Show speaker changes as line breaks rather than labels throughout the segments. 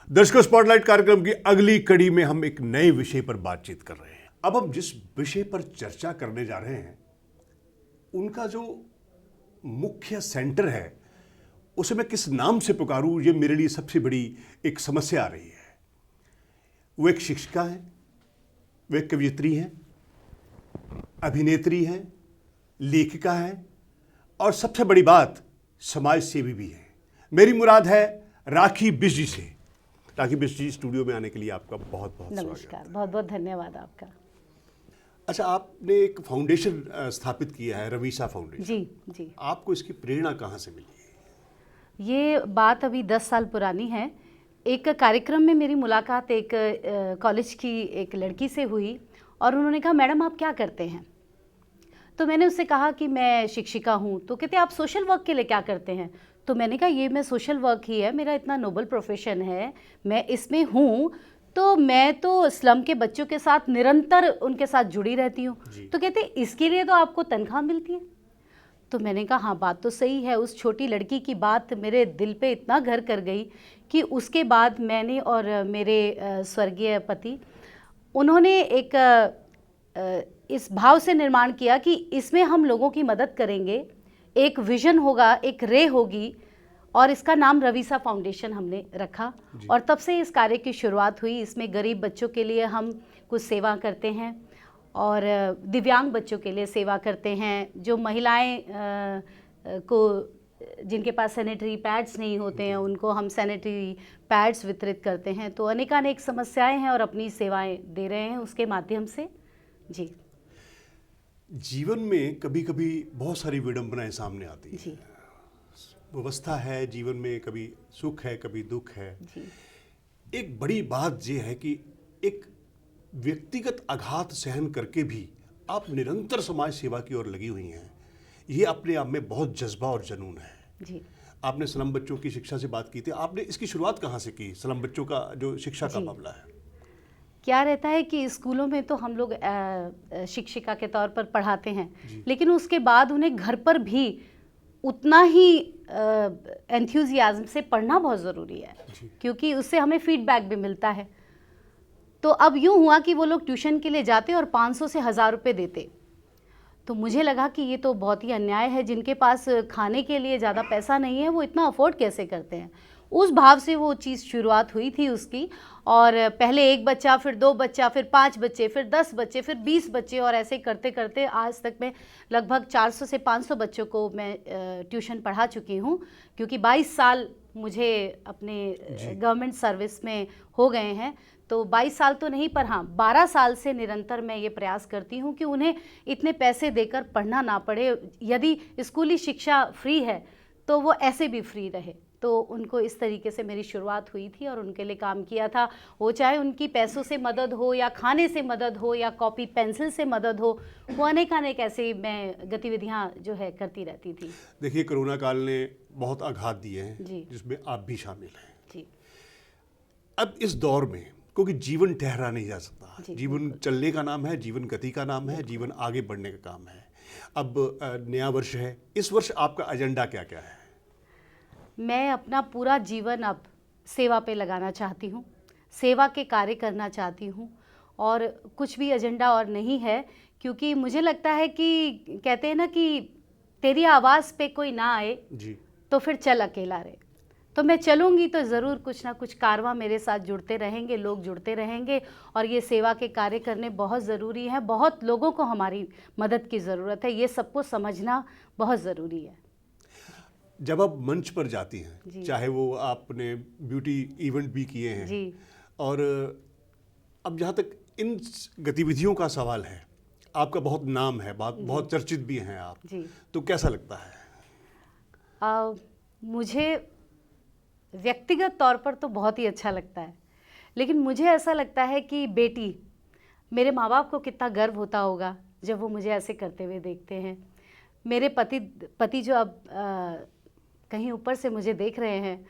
दर्शकों, स्पॉटलाइट कार्यक्रम की अगली कड़ी में हम एक नए विषय पर बातचीत कर रहे हैं। अब हम जिस विषय पर चर्चा करने जा रहे हैं उनका जो मुख्य सेंटर है उसे मैं किस नाम से पुकारूं, ये मेरे लिए सबसे बड़ी एक समस्या आ रही है। वो एक शिक्षिका है, वो एक कवयित्री हैं, अभिनेत्री हैं, लेखिका हैं और सबसे बड़ी बात समाज सेवी भी है। मेरी मुराद है राखी बिष्ट जी से। राखी बिष्ट जी, स्टूडियो में आने के लिए आपका बहुत बहुत स्वागत।
नमस्कार, बहुत बहुत धन्यवाद आपका।
अच्छा, आपने एक फाउंडेशन स्थापित किया है, रवीसा फाउंडेशन।
जी जी।
आपको इसकी प्रेरणा कहाँ से मिली?
ये बात अभी 10 साल पुरानी है। एक कार्यक्रम में मेरी मुलाकात एक कॉलेज की एक लड़की से हुई और उन्होंने कहा, मैडम आप क्या करते हैं? तो मैंने उससे कहा कि मैं शिक्षिका हूँ। तो कहते आप सोशल वर्क के लिए क्या करते हैं? तो मैंने कहा ये मैं सोशल वर्क ही है, मेरा इतना नोबल प्रोफेशन है, मैं इसमें हूँ, तो मैं तो स्लम के बच्चों के साथ निरंतर उनके साथ जुड़ी रहती हूँ। तो कहते इसके लिए तो आपको तनख्वाह मिलती है। तो मैंने कहा हाँ, बात तो सही है। उस छोटी लड़की की बात मेरे दिल पे इतना घर कर गई कि उसके बाद मैंने और मेरे स्वर्गीय पति, उन्होंने एक इस भाव से निर्माण किया कि इसमें हम लोगों की मदद करेंगे, एक विजन होगा, एक रे होगी, और इसका नाम रवीसा फाउंडेशन हमने रखा। और तब से इस कार्य की शुरुआत हुई। इसमें गरीब बच्चों के लिए हम कुछ सेवा करते हैं और दिव्यांग बच्चों के लिए सेवा करते हैं, जो महिलाएं को जिनके पास सैनिटरी पैड्स नहीं होते हैं उनको हम सैनिटरी पैड्स वितरित करते हैं। तो अनेकानेक समस्याएं हैं और अपनी सेवाएं दे रहे हैं उसके माध्यम से। जी।
जीवन में कभी कभी बहुत सारी विडंबनाएं सामने आती हैं।
जी।
व्यवस्था है जीवन में, कभी सुख है कभी दुख है।
जी।
एक बड़ी बात यह है कि एक व्यक्तिगत आघात सहन करके भी आप निरंतर समाज सेवा की ओर लगी हुई हैं। ये अपने आप में बहुत जज्बा और जुनून है।
जी।
आपने स्लम बच्चों की शिक्षा से बात की थी, आपने इसकी शुरुआत कहाँ से की? स्लम बच्चों का जो शिक्षा का मामला है,
क्या रहता है कि स्कूलों में तो हम लोग शिक्षिका के तौर पर पढ़ाते हैं, लेकिन उसके बाद उन्हें घर पर भी उतना ही एंथुजियाज्म से पढ़ना बहुत ज़रूरी है, क्योंकि उससे हमें फीडबैक भी मिलता है। तो अब यूँ हुआ कि वो लोग ट्यूशन के लिए जाते और 500 से 1000 रुपये देते। तो मुझे लगा कि ये तो बहुत ही अन्याय है, जिनके पास खाने के लिए ज़्यादा पैसा नहीं है वो इतना अफोर्ड कैसे करते हैं। उस भाव से वो चीज़ शुरुआत हुई थी उसकी। और पहले 1 बच्चा, फिर 2 बच्चा, फिर 5 बच्चे, फिर 10 बच्चे, फिर 20 बच्चे, और ऐसे करते करते आज तक मैं लगभग 400 से 500 बच्चों को मैं ट्यूशन पढ़ा चुकी हूँ, क्योंकि 22 साल मुझे अपने गवर्नमेंट सर्विस में हो गए हैं। तो 22 साल तो नहीं, पर हाँ 12 साल से निरंतर मैं ये प्रयास करती हूँ कि उन्हें इतने पैसे देकर पढ़ना ना पड़े। यदि स्कूली शिक्षा फ्री है तो वो ऐसे भी फ्री रहे। तो उनको इस तरीके से मेरी शुरुआत हुई थी और उनके लिए काम किया था। वो चाहे उनकी पैसों से मदद हो या खाने से मदद हो या कॉपी पेंसिल से मदद हो, वो अनेक ऐसे मैं गतिविधियाँ जो है करती रहती थी।
देखिए कोरोना काल ने बहुत आघात दिए हैं,
जी।
जिसमें आप भी शामिल हैं।
जी।
अब इस दौर में, क्योंकि जीवन ठहरा नहीं जा सकता, जीवन चलने का नाम है, जीवन गति का नाम है, जीवन आगे बढ़ने का काम है। अब नया वर्ष है, इस वर्ष आपका एजेंडा क्या क्या है?
मैं अपना पूरा जीवन अब सेवा पे लगाना चाहती हूँ, सेवा के कार्य करना चाहती हूँ, और कुछ भी एजेंडा और नहीं है। क्योंकि मुझे लगता है कि कहते हैं ना कि तेरी आवाज़ पे कोई ना आए
जी।
तो फिर चल अकेला रहे। तो मैं चलूँगी तो ज़रूर कुछ ना कुछ कारवां मेरे साथ जुड़ते रहेंगे, लोग जुड़ते रहेंगे, और ये सेवा के कार्य करने बहुत ज़रूरी है। बहुत लोगों को हमारी मदद की ज़रूरत है, ये सबको समझना बहुत ज़रूरी है।
जब आप मंच पर जाती हैं, चाहे वो आपने ब्यूटी इवेंट भी किए हैं
जी।
और अब जहाँ तक इन गतिविधियों का सवाल है, आपका बहुत नाम है, बहुत चर्चित भी हैं आप
जी।
तो कैसा लगता है?
मुझे व्यक्तिगत तौर पर तो बहुत ही अच्छा लगता है, लेकिन मुझे ऐसा लगता है कि बेटी, मेरे माँ बाप को कितना गर्व होता होगा जब वो मुझे ऐसे करते हुए देखते हैं। मेरे पति जो अब कहीं ऊपर से मुझे देख रहे हैं,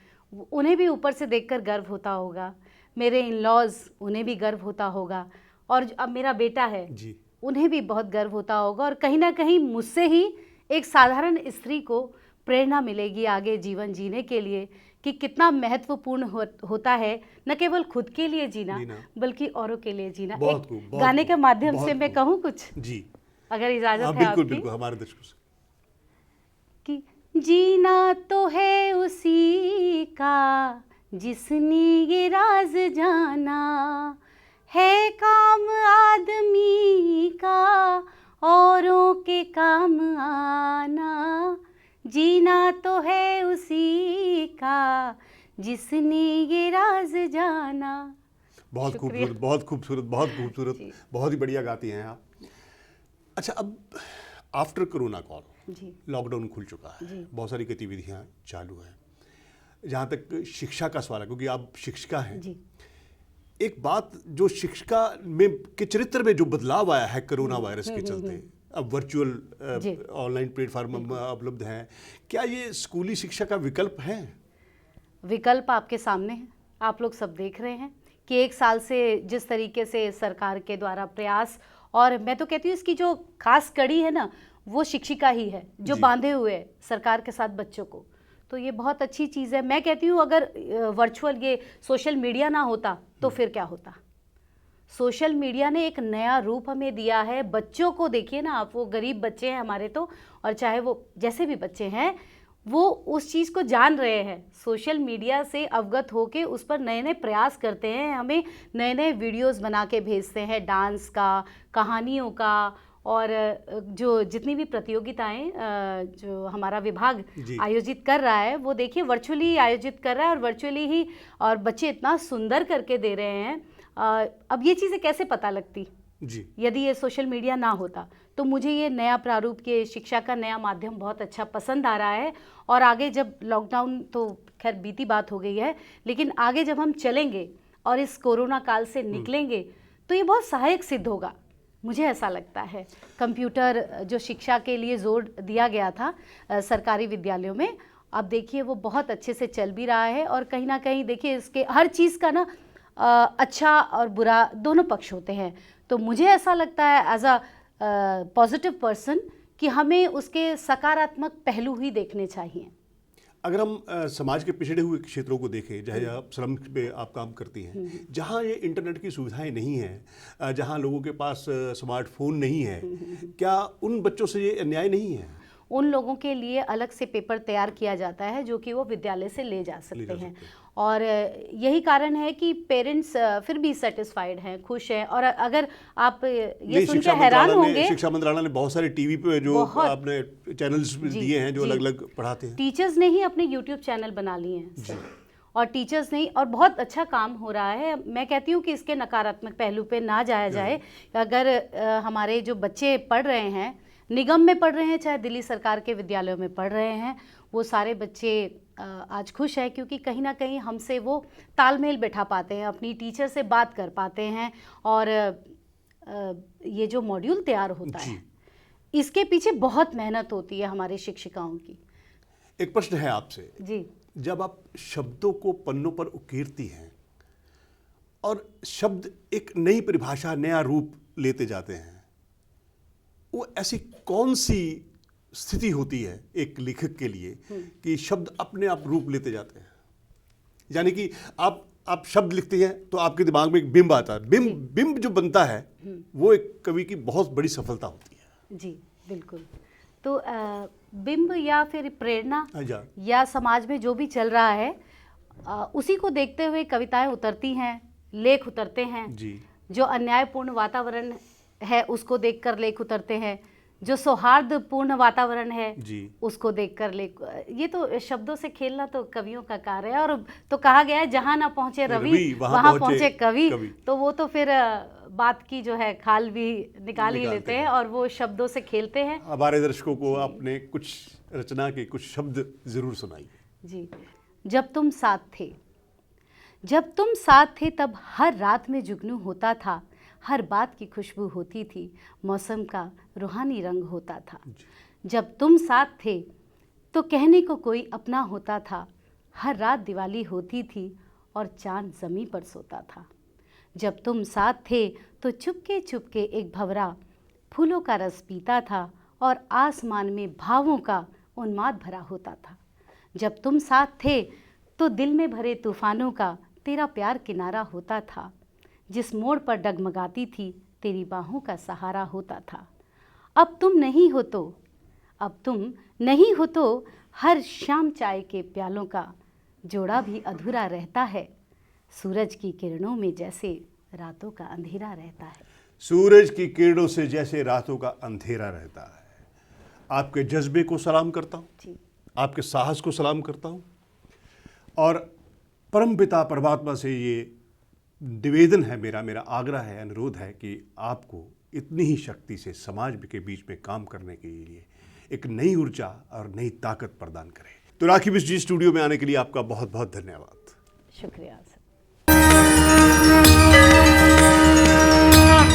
उन्हें भी ऊपर से देखकर गर्व होता होगा। मेरे इन लॉज, उन्हें भी गर्व होता होगा। और अब मेरा बेटा है
जी।
उन्हें भी बहुत गर्व होता होगा और कहीं ना कहीं मुझसे ही एक साधारण स्त्री को प्रेरणा मिलेगी आगे जीवन जीने के लिए कि कितना महत्वपूर्ण होता है न केवल खुद के लिए जीना बल्कि औरों के लिए जीना।
बहुत
एक
खूब,
गाने के माध्यम
बहुत
से मैं
खूब।
कहूँ कुछ
जी,
अगर इजाजत है
बिल्कुल
आपकी?
बिल्कुल, हमारे दर्शकों से
कि जीना तो है उसी का जिसने ये राज जाना, है काम आदमी का औरों के काम आना, जीना तो है उसी का जिसने ये राज जाना।
बहुत
शुक्रिया।
खूबसूरत, बहुत खूबसूरत, बहुत खूबसूरत,
जी।
बहुत ही बढ़िया गाती हैं आप। अच्छा, अब आफ्टर कोरोना कॉल
जी
लॉकडाउन खुल चुका है,
जी।
बहुत सारी गतिविधियां चालू हैं। जहाँ तक शिक्षा का सवाल है, क्योंकि आप शिक्षिका हैं,
जी
एक बात जो शिक्षिका में के चरित्र में जो बदलाव आया है कोरोना वायरस के चलते, अब वर्चुअल
जी।
ऑनलाइन प्लेटफॉर्म उपलब्ध हैं, क्या ये स्कूली शिक्षा का विकल्प है?
विकल्प आपके सामने है, आप लोग सब देख रहे हैं कि एक साल से जिस तरीके से सरकार के द्वारा प्रयास, और मैं तो कहती हूँ इसकी जो खास कड़ी है ना वो शिक्षिका ही है जो
जी।
बांधे हुए है सरकार के साथ बच्चों को। तो ये बहुत अच्छी चीज़ है। मैं कहती हूँ अगर वर्चुअल ये सोशल मीडिया ना होता तो फिर क्या होता। सोशल मीडिया ने एक नया रूप हमें दिया है। बच्चों को देखिए ना आप, वो गरीब बच्चे हैं हमारे तो, और चाहे वो जैसे भी बच्चे हैं वो उस चीज़ को जान रहे हैं, सोशल मीडिया से अवगत होके उस पर नए नए प्रयास करते हैं, हमें नए नए वीडियोस बना के भेजते हैं, डांस का, कहानियों का, और जो जितनी भी प्रतियोगिताएं जो हमारा विभाग
जी।
आयोजित कर रहा है वो देखिए वर्चुअली आयोजित कर रहा है और वर्चुअली ही, और बच्चे इतना सुंदर करके दे रहे हैं। अब ये चीज़ें कैसे पता लगती
जी।
यदि ये सोशल मीडिया ना होता। तो मुझे ये नया प्रारूप के शिक्षा का नया माध्यम बहुत अच्छा पसंद आ रहा है। और आगे जब लॉकडाउन तो खैर बीती बात हो गई है, लेकिन आगे जब हम चलेंगे और इस कोरोना काल से निकलेंगे तो ये बहुत सहायक सिद्ध होगा, मुझे ऐसा लगता है। कंप्यूटर जो शिक्षा के लिए जोर दिया गया था सरकारी विद्यालयों में, अब देखिए वो बहुत अच्छे से चल भी रहा है। और कहीं ना कहीं देखिए इसके हर चीज़ का ना अच्छा और बुरा दोनों पक्ष होते हैं। तो मुझे ऐसा लगता है एज अ पॉजिटिव पर्सन कि हमें उसके सकारात्मक पहलू ही देखने चाहिए।
अगर हम समाज के पिछड़े हुए क्षेत्रों को देखें, चाहे आप श्रम पे आप काम करती हैं, जहाँ ये इंटरनेट की सुविधाएं नहीं हैं, जहाँ लोगों के पास स्मार्टफोन नहीं है, क्या उन बच्चों से ये अन्याय नहीं है?
उन लोगों के लिए अलग से पेपर तैयार किया जाता है जो कि वो विद्यालय से ले जा सकते हैं। और यही कारण है कि पेरेंट्स फिर भी सेटिस्फाइड हैं, खुश हैं। और अगर आप ये सुन के हैरान होंगे,
शिक्षा मंत्रालय ने बहुत सारे टीवी पे जो आपने चैनल्स दिए हैं जो अलग अलग पढ़ाते हैं,
टीचर्स ने ही अपने यूट्यूब चैनल बना लिए हैं और टीचर्स नहीं, और बहुत अच्छा काम हो रहा है। मैं कहती हूँ कि इसके नकारात्मक पहलू पे ना जाया जाए। अगर हमारे जो बच्चे पढ़ रहे हैं, निगम में पढ़ रहे हैं चाहे दिल्ली सरकार के विद्यालयों में पढ़ रहे हैं, वो सारे बच्चे आज खुश हैं क्योंकि कहीं ना कहीं हमसे वो तालमेल बैठा पाते हैं, अपनी टीचर से बात कर पाते हैं। और ये जो मॉड्यूल तैयार होता है इसके पीछे बहुत मेहनत होती है हमारे शिक्षिकाओं की।
एक प्रश्न है आपसे
जी,
जब आप शब्दों को पन्नों पर उकेरती हैं और शब्द एक नई परिभाषा, नया रूप लेते जाते हैं, वो ऐसी कौन सी स्थिति होती है एक लेखक के लिए कि शब्द अपने आप रूप लेते जाते हैं? यानी कि आप शब्द लिखते हैं तो आपके दिमाग में एक बिंब आता है, बिंब जो बनता है वो एक कवि की बहुत बड़ी सफलता होती है।
जी बिल्कुल। तो बिंब या फिर प्रेरणा या समाज में जो भी चल रहा है उसी को देखते हुए कविताएं उतरती हैं, लेख उतरते हैं जी। जो अन्यायपूर्ण वातावरण है उसको देखकर लेख उतरते हैं, जो सौहार्दपूर्ण वातावरण है जी, उसको देखकर लेख। ये तो शब्दों से खेलना तो कवियों का कार्य है। और तो कहा गया है जहां ना पहुंचे रवि वहां पहुंचे कवि। तो वो तो फिर बात की जो है खाल भी निकाल ही लेते हैं और वो शब्दों से खेलते हैं।
हमारे दर्शकों को आपने कुछ रचना के कुछ शब्द जरूर सुनाइए
जी। जब तुम साथ थे, जब तुम साथ थे तब हर रात में जुगनू होता था, हर बात की खुशबू होती थी, मौसम का रूहानी रंग होता था। जब तुम साथ थे तो कहने को कोई अपना होता था, हर रात दिवाली होती थी और चांद ज़मीं पर सोता था। जब तुम साथ थे तो चुपके चुपके एक भंवरा फूलों का रस पीता था और आसमान में भावों का उन्माद भरा होता था। जब तुम साथ थे तो दिल में भरे तूफानों का तेरा प्यार किनारा होता था। जिस मोड़ पर डगमगाती थी तेरी बाहों का सहारा होता था। अब तुम नहीं हो तो हर शाम चाय के प्यालों का जोड़ा भी अधूरा रहता है। सूरज की किरणों में जैसे रातों का अंधेरा रहता है।
सूरज की किरणों से जैसे रातों का अंधेरा रहता है। आपके जज्बे को सलाम करता हूँ,
जी,
आपके साहस को सलाम करता हूँ और परमपिता परमात्मा से ये निवेदन है, मेरा आग्रह है, अनुरोध है कि आपको इतनी ही शक्ति से समाज के बीच में काम करने के लिए एक नई ऊर्जा और नई ताकत प्रदान करें। तो राखी मिश्र जी, स्टूडियो में आने के लिए आपका बहुत बहुत धन्यवाद।
शुक्रिया सर।